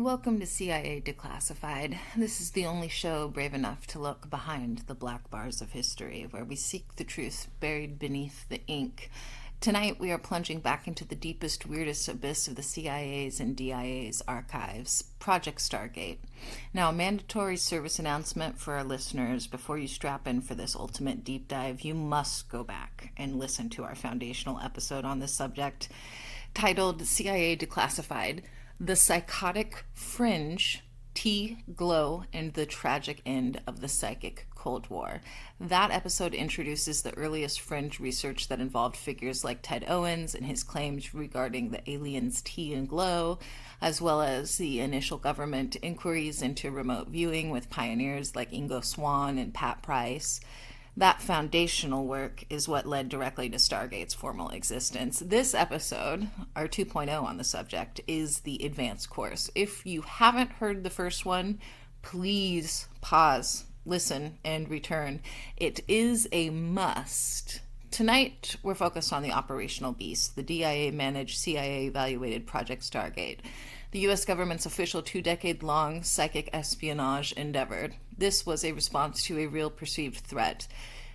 Welcome to CIA Declassified. This is the only show brave enough to look behind the black bars of history, where we seek the truth buried beneath the ink. Tonight, we are plunging back into the deepest, weirdest abyss of the CIA's and DIA's archives, Project Stargate. Now, a mandatory service announcement for our listeners before you strap in for this ultimate deep dive. You must go back and listen to our foundational episode on this subject, titled CIA Declassified: The Psychotic Fringe, T-Glow, and the Tragic End of the Psychic Cold War. That episode introduces the earliest fringe research that involved figures like Ted Owens and his claims regarding the aliens' T and glow, as well as the initial government inquiries into remote viewing with pioneers like Ingo Swann and Pat Price. That foundational work is what led directly to Stargate's formal existence. This episode, our 2.0 on the subject, is the advanced course. If you haven't heard the first one, please pause, listen, and return. It is a must. Tonight, we're focused on the operational beast, the DIA-managed, CIA-evaluated Project Stargate, the U.S. government's official 2-decade-long psychic espionage endeavor. This was a response to a real perceived threat,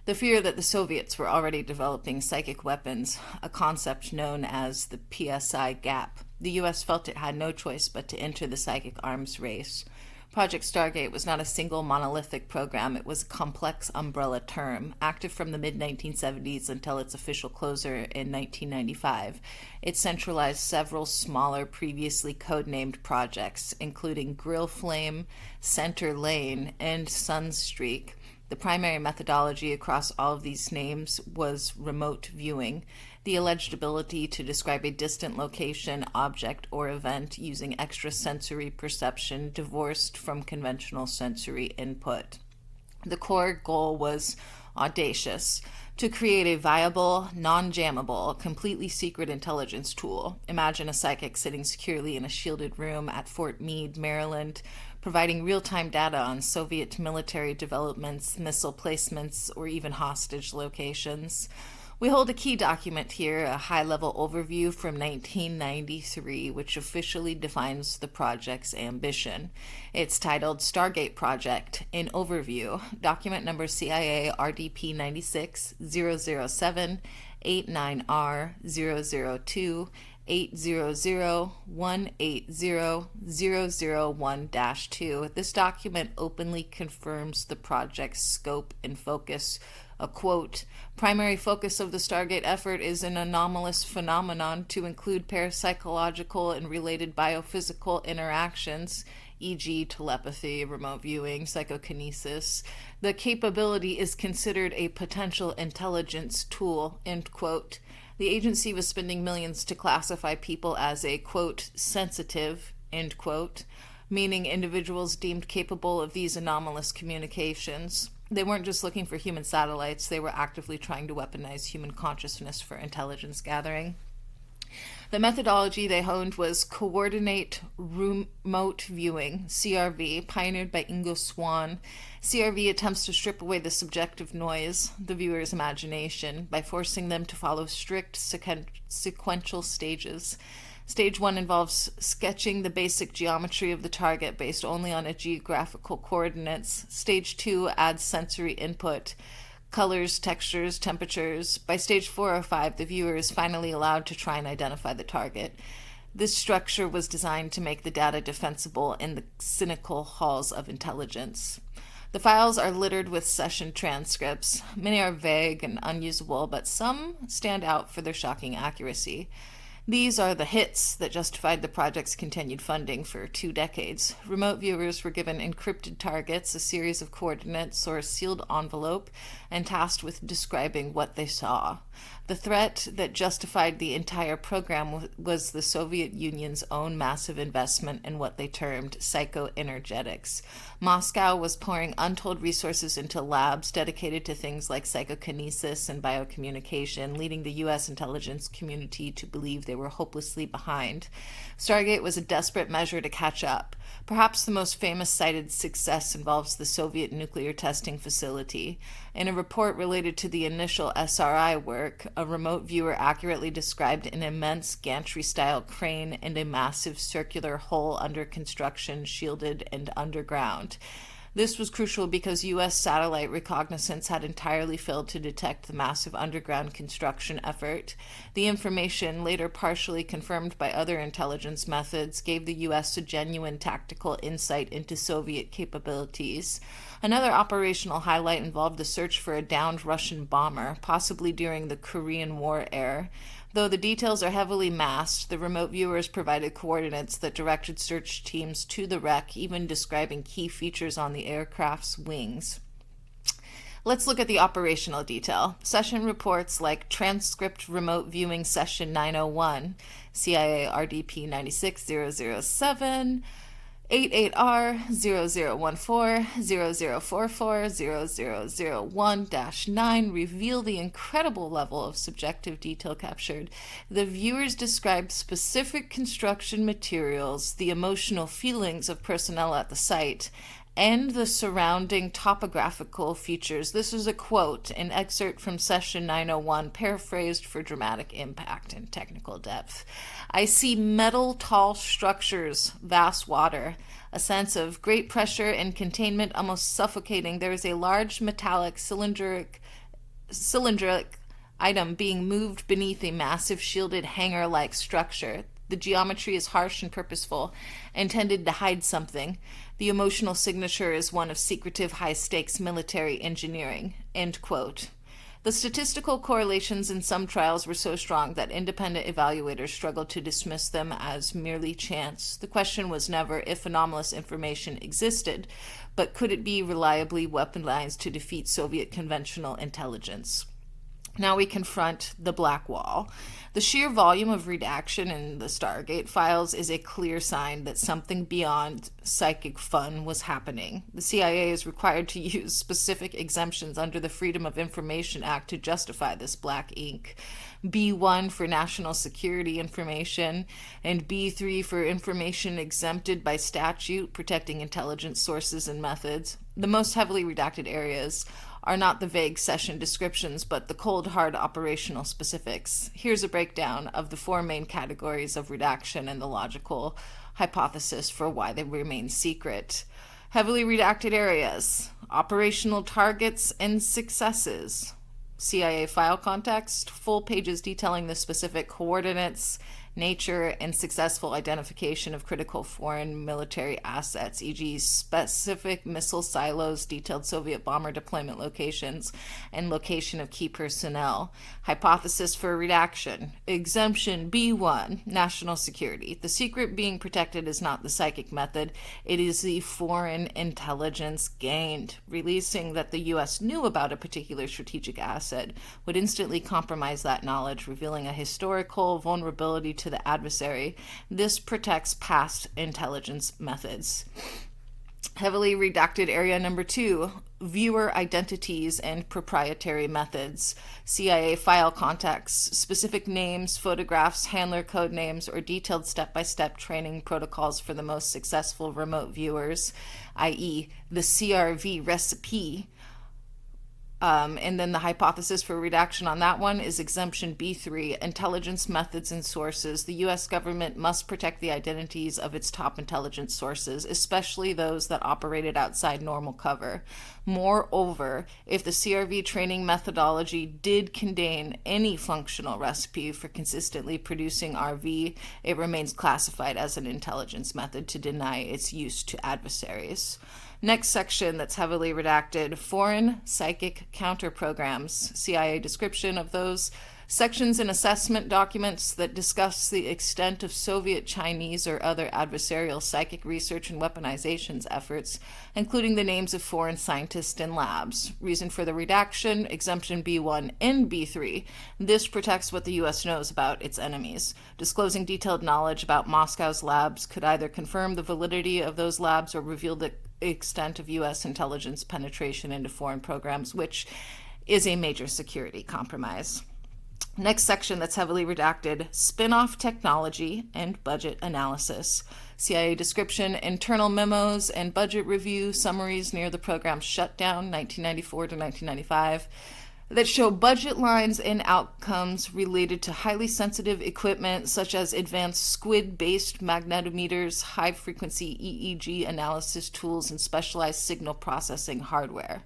the fear that the Soviets were already developing psychic weapons, a concept known as the PSI gap. The U.S. felt it had no choice but to enter the psychic arms race. Project Stargate was not a single monolithic program. It was a complex umbrella term, active from the mid-1970s until its official closure in 1995. It centralized several smaller, previously codenamed projects, including Grill Flame, Center Lane, and Sunstreak. The primary methodology across all of these names was remote viewing, the alleged ability to describe a distant location, object, or event using extrasensory perception divorced from conventional sensory input. The core goal was audacious: to create a viable, non-jammable, completely secret intelligence tool. Imagine a psychic sitting securely in a shielded room at Fort Meade, Maryland, providing real-time data on Soviet military developments, missile placements, or even hostage locations. We hold a key document here, a high-level overview from 1993, which officially defines the project's ambition. It's titled Stargate Project, in Overview, document number CIA RDP 96 007 89R 002 800-180-001-2. This document openly confirms the project's scope and focus. A quote, "Primary focus of the Stargate effort is an anomalous phenomenon to include parapsychological and related biophysical interactions, e.g. telepathy, remote viewing, psychokinesis. The capability is considered a potential intelligence tool," end quote. The agency was spending millions to classify people as a, quote, sensitive, end quote, meaning individuals deemed capable of these anomalous communications. They weren't just looking for human satellites, they were actively trying to weaponize human consciousness for intelligence gathering. The methodology they honed was Coordinate Remote Viewing, CRV, pioneered by Ingo Swann. CRV attempts to strip away the subjective noise, the viewer's imagination, by forcing them to follow strict sequential stages. Stage 1 involves sketching the basic geometry of the target based only on its geographical coordinates. Stage 2 adds sensory input, colors, textures, temperatures. By stage 4 or 5, the viewer is finally allowed to try and identify the target. This structure was designed to make the data defensible in the cynical halls of intelligence. The files are littered with session transcripts. Many are vague and unusable, but some stand out for their shocking accuracy. These are the hits that justified the project's continued funding for 2 decades. Remote viewers were given encrypted targets, a series of coordinates, or a sealed envelope, and tasked with describing what they saw. The threat that justified the entire program was the Soviet Union's own massive investment in what they termed psychoenergetics. Moscow was pouring untold resources into labs dedicated to things like psychokinesis and biocommunication, leading the U.S. intelligence community to believe they were hopelessly behind. Stargate was a desperate measure to catch up. Perhaps the most famous cited success involves the Soviet nuclear testing facility. In a report related to the initial SRI work, a remote viewer accurately described an immense gantry-style crane and a massive circular hole under construction, shielded and underground. This was crucial because U.S. satellite reconnaissance had entirely failed to detect the massive underground construction effort. The information, later partially confirmed by other intelligence methods, gave the U.S. a genuine tactical insight into Soviet capabilities. Another operational highlight involved the search for a downed Russian bomber, possibly during the Korean War era. Though the details are heavily masked, the remote viewers provided coordinates that directed search teams to the wreck, even describing key features on the aircraft's wings. Let's look at the operational detail. Session reports like Transcript Remote Viewing Session 901, CIA RDP 96007, 88R 0014 0044 0001-9 reveal the incredible level of subjective detail captured. The viewers described specific construction materials, the emotional feelings of personnel at the site, and the surrounding topographical features. This is a quote, an excerpt from Session 901, paraphrased for dramatic impact and technical depth. I see metal tall structures, vast water, a sense of great pressure and containment almost suffocating. There is a large metallic cylindric item being moved beneath a massive shielded hangar-like structure. The geometry is harsh and purposeful, intended to hide something. The emotional signature is one of secretive, high-stakes military engineering. End quote. The statistical correlations in some trials were so strong that independent evaluators struggled to dismiss them as merely chance. The question was never if anomalous information existed, but could it be reliably weaponized to defeat Soviet conventional intelligence? Now we confront the black wall. The sheer volume of redaction in the Stargate files is a clear sign that something beyond psychic fun was happening. The CIA is required to use specific exemptions under the Freedom of Information Act to justify this black ink. B1 for national security information, and B3 for information exempted by statute protecting intelligence sources and methods. The most heavily redacted areas are not the vague session descriptions, but the cold, hard operational specifics. Here's a breakdown of the four main categories of redaction and the logical hypothesis for why they remain secret. Heavily redacted areas, operational targets and successes. CIA file context, full pages detailing the specific coordinates, nature, and successful identification of critical foreign military assets, e.g. specific missile silos, detailed Soviet bomber deployment locations, and location of key personnel. Hypothesis for redaction. Exemption B1, national security. The secret being protected is not the psychic method, it is the foreign intelligence gained. Releasing that the U.S. knew about a particular strategic asset would instantly compromise that knowledge, revealing a historical vulnerability to the adversary. This protects past intelligence methods. Heavily redacted area number 2, viewer identities and proprietary methods. CIA file context, specific names, photographs, handler code names, or detailed step-by-step training protocols for the most successful remote viewers, i.e. the CRV recipe. And then the hypothesis for redaction on that one is exemption B3, intelligence methods and sources. The U.S. government must protect the identities of its top intelligence sources, especially those that operated outside normal cover. Moreover, if the CRV training methodology did contain any functional recipe for consistently producing RV, it remains classified as an intelligence method to deny its use to adversaries. Next section that's heavily redacted, foreign psychic counter programs. CIA description of those sections and assessment documents that discuss the extent of Soviet, Chinese, or other adversarial psychic research and weaponizations efforts, including the names of foreign scientists and labs. Reason for the redaction, exemption B1 and B3. This protects what the U.S. knows about its enemies. Disclosing detailed knowledge about Moscow's labs could either confirm the validity of those labs or reveal the extent of U.S. intelligence penetration into foreign programs, which is a major security compromise. Next section that's heavily redacted, spin-off technology and budget analysis. CIA description, internal memos, and budget review summaries near the program's shutdown, 1994 to 1995, that show budget lines and outcomes related to highly sensitive equipment such as advanced squid-based magnetometers, high-frequency EEG analysis tools, and specialized signal processing hardware.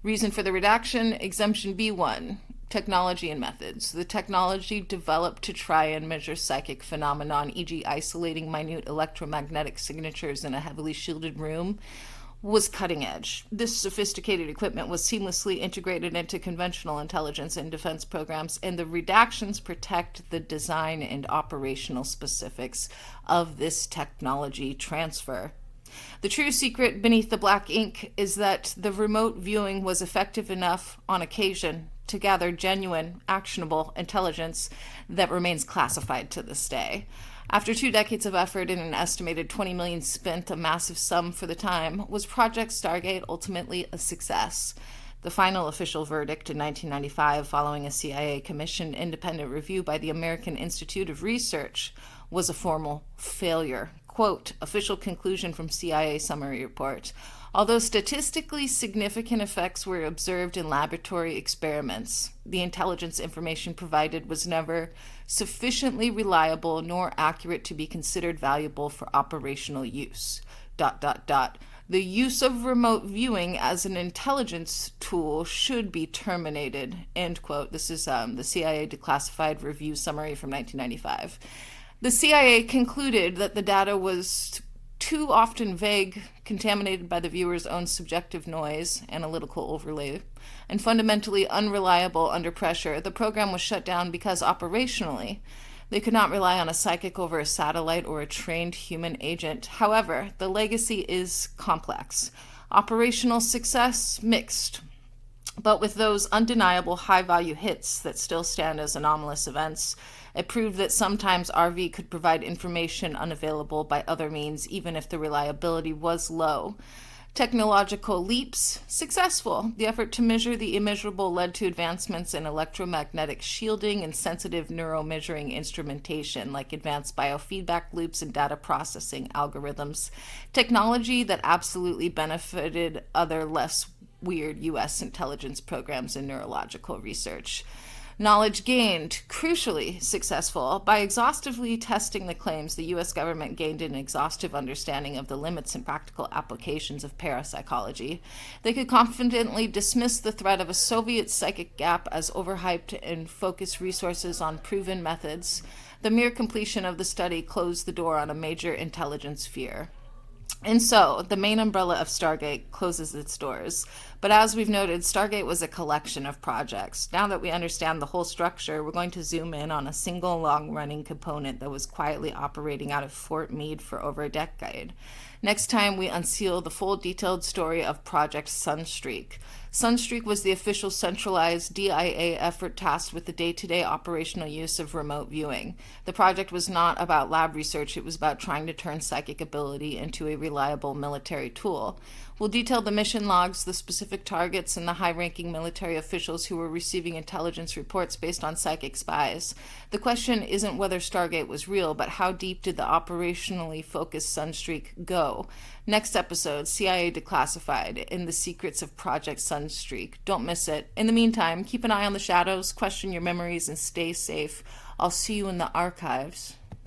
Reason for the redaction, exemption B1, technology and methods. The technology developed to try and measure psychic phenomenon, e.g. isolating minute electromagnetic signatures in a heavily shielded room, was cutting edge. This sophisticated equipment was seamlessly integrated into conventional intelligence and defense programs, and the redactions protect the design and operational specifics of this technology transfer. The true secret beneath the black ink is that the remote viewing was effective enough on occasion to gather genuine, actionable intelligence that remains classified to this day. After 2 decades of effort and an estimated $20 million spent, a massive sum for the time, was Project Stargate ultimately a success? The final official verdict in 1995, following a CIA-commissioned independent review by the American Institute of Research, was a formal failure. Quote, official conclusion from CIA summary report. Although statistically significant effects were observed in laboratory experiments, the intelligence information provided was never sufficiently reliable nor accurate to be considered valuable for operational use. ... The use of remote viewing as an intelligence tool should be terminated. End quote. This is the CIA Declassified Review Summary from 1995. The CIA concluded that the data was too often vague, contaminated by the viewer's own subjective noise, analytical overlay, and fundamentally unreliable under pressure. The program was shut down because operationally, they could not rely on a psychic over a satellite or a trained human agent. However, the legacy is complex. Operational success, mixed. But with those undeniable high-value hits that still stand as anomalous events, it proved that sometimes RV could provide information unavailable by other means, even if the reliability was low. Technological leaps, successful. The effort to measure the immeasurable led to advancements in electromagnetic shielding and sensitive neuromeasuring instrumentation, like advanced biofeedback loops and data processing algorithms. Technology that absolutely benefited other less weird U.S. intelligence programs and neurological research. Knowledge gained, crucially successful. By exhaustively testing the claims, the U.S. government gained an exhaustive understanding of the limits and practical applications of parapsychology. They could confidently dismiss the threat of a Soviet psychic gap as overhyped and focus resources on proven methods. The mere completion of the study closed the door on a major intelligence fear. And so, the main umbrella of Stargate closes its doors. But as we've noted, Stargate was a collection of projects. Now that we understand the whole structure, we're going to zoom in on a single long-running component that was quietly operating out of Fort Meade for over a decade. Next time, we unseal the full detailed story of Project Sunstreak. Sunstreak was the official centralized DIA effort tasked with the day-to-day operational use of remote viewing. The project was not about lab research, it was about trying to turn psychic ability into a reliable military tool. We'll detail the mission logs, the specific targets, and the high-ranking military officials who were receiving intelligence reports based on psychic spies. The question isn't whether Stargate was real, but how deep did the operationally focused Sunstreak go? Next episode, CIA Declassified, and the secrets of Project Sunstreak. Don't miss it. In the meantime, keep an eye on the shadows, question your memories, and stay safe. I'll see you in the archives.